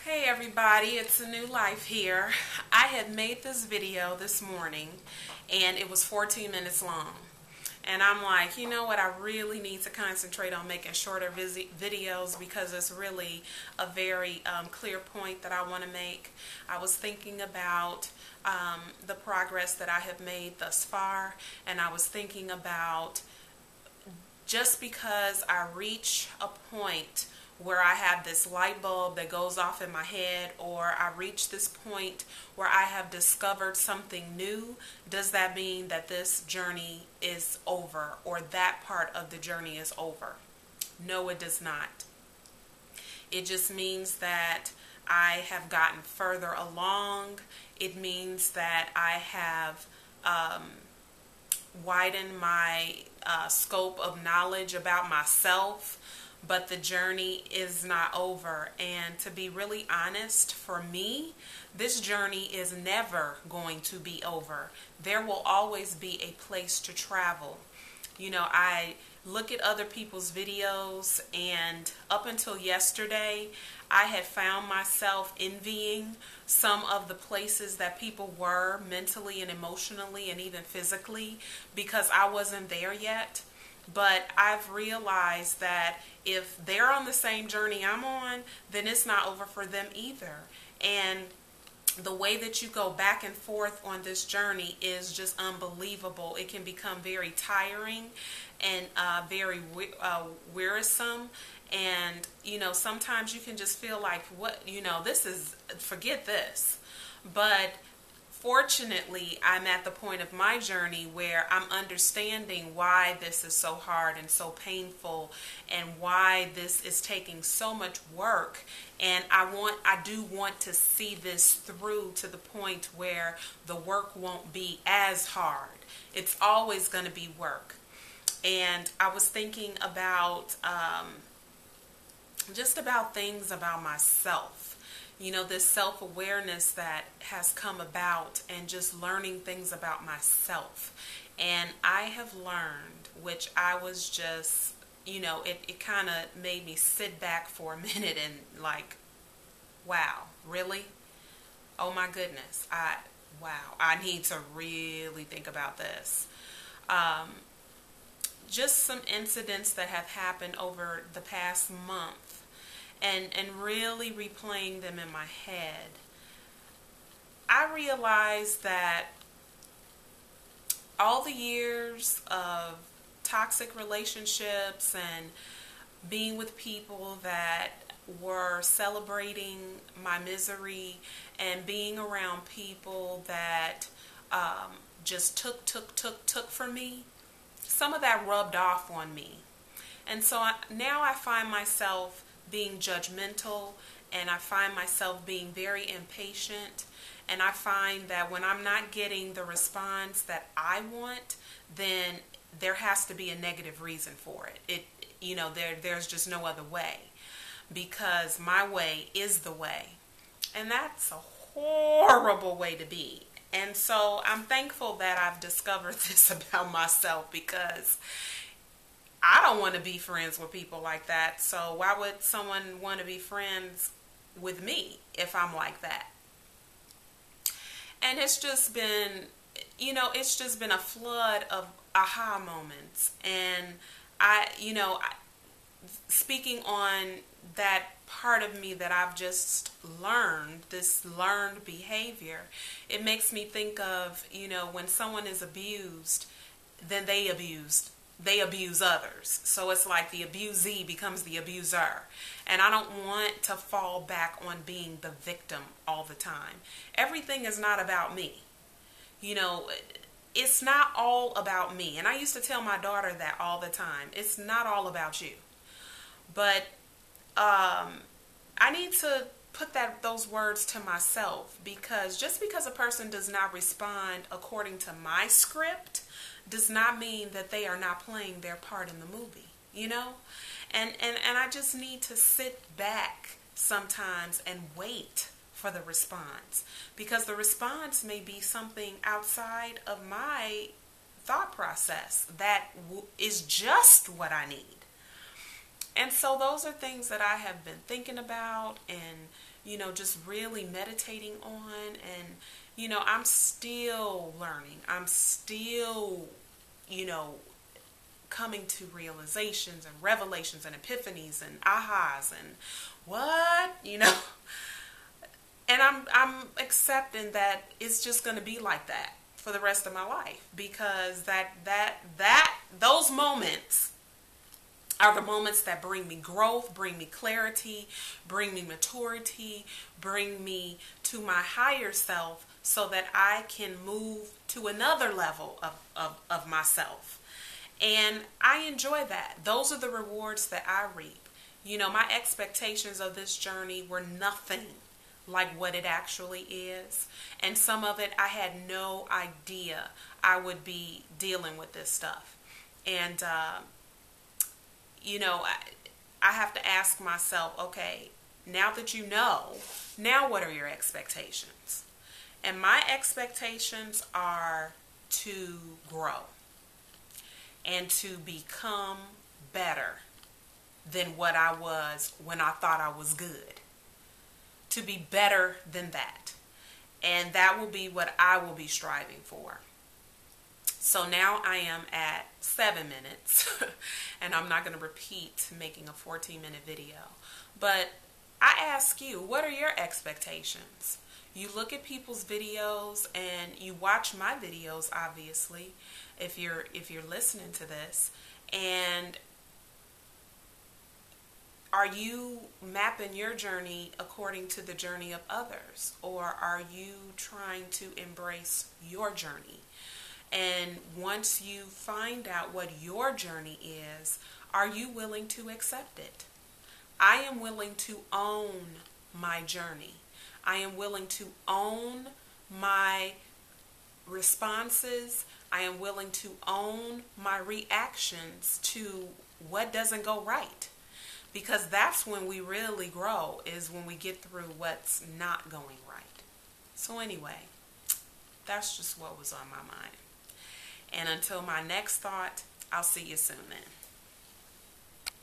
Hey everybody, it's a new life here. I had made this video this morning and it was 14 minutes long. And I'm like, you know what, I really need to concentrate on making shorter videos because it's really a very clear point that I want to make. I was thinking about the progress that I have made thus far, and I was thinking about just because I reach a point where I have this light bulb that goes off in my head, or I reach this point where I have discovered something new, does that mean that this journey is over or that part of the journey is over? No, it does not. It just means that I have gotten further along. It means that I have widen my scope of knowledge about myself, but the journey is not over. And to be really honest, for me, this journey is never going to be over. There will always be a place to travel. You know, I look at other people's videos, and up until yesterday, I had found myself envying some of the places that people were mentally and emotionally and even physically because I wasn't there yet. But I've realized that if they're on the same journey I'm on, then it's not over for them either. And the way that you go back and forth on this journey is just unbelievable. It can become very tiring and very wearisome. And, you know, sometimes you can just feel like, what, you know, this is, forget this. But fortunately, I'm at the point of my journey where I'm understanding why this is so hard and so painful and why this is taking so much work. And I do want to see this through to the point where the work won't be as hard. It's always going to be work. And I was thinking about just about things about myself. You know, this self-awareness that has come about and just learning things about myself. And I have learned, which I was just, you know, it kind of made me sit back for a minute and like, wow, really? Oh my goodness. Wow, I need to really think about this. Just some incidents that have happened over the past month, and really replaying them in my head, I realized that all the years of toxic relationships and being with people that were celebrating my misery and being around people that just took from me, some of that rubbed off on me. And so now I find myself being judgmental, and I find myself being very impatient, and I find that when I'm not getting the response that I want, then there has to be a negative reason for it. You know, there's just no other way, because my way is the way. And that's a horrible way to be. And so I'm thankful that I've discovered this about myself, because I don't want to be friends with people like that. So why would someone want to be friends with me if I'm like that? And it's just been, you know, it's just been a flood of aha moments. And speaking on that part of me that I've just learned, this learned behavior, it makes me think of, you know, when someone is abused, then they abuse others. So it's like the abusee becomes the abuser. And I don't want to fall back on being the victim all the time. Everything is not about me. You know, it's not all about me. And I used to tell my daughter that all the time. It's not all about you. But I need to put those words to myself, because just because a person does not respond according to my script does not mean that they are not playing their part in the movie, you know? And I just need to sit back sometimes and wait for the response, because the response may be something outside of my thought process that is just what I need. And so those are things that I have been thinking about and, just really meditating on. And, I'm still learning. I'm still, you know, coming to realizations and revelations and epiphanies and ahas and what. And I'm accepting that it's just going to be like that for the rest of my life, because those moments are the moments that bring me growth, bring me clarity, bring me maturity, bring me to my higher self, so that I can move to another level of myself. And I enjoy that. Those are the rewards that I reap. My expectations of this journey were nothing like what it actually is. And some of it I had no idea I would be dealing with this stuff. And, I have to ask myself, okay, now that now what are your expectations? And my expectations are to grow and to become better than what I was when I thought I was good. To be better than that. And that will be what I will be striving for. So now I am at 7 minutes, and I'm not going to repeat making a 14-minute video. But I ask you, what are your expectations? You look at people's videos, and you watch my videos, obviously, if you're listening to this. And are you mapping your journey according to the journey of others? Or are you trying to embrace your journey? And once you find out what your journey is, are you willing to accept it? I am willing to own my journey. I am willing to own my responses. I am willing to own my reactions to what doesn't go right. Because that's when we really grow, is when we get through what's not going right. So anyway, that's just what was on my mind. And until my next thought, I'll see you soon then.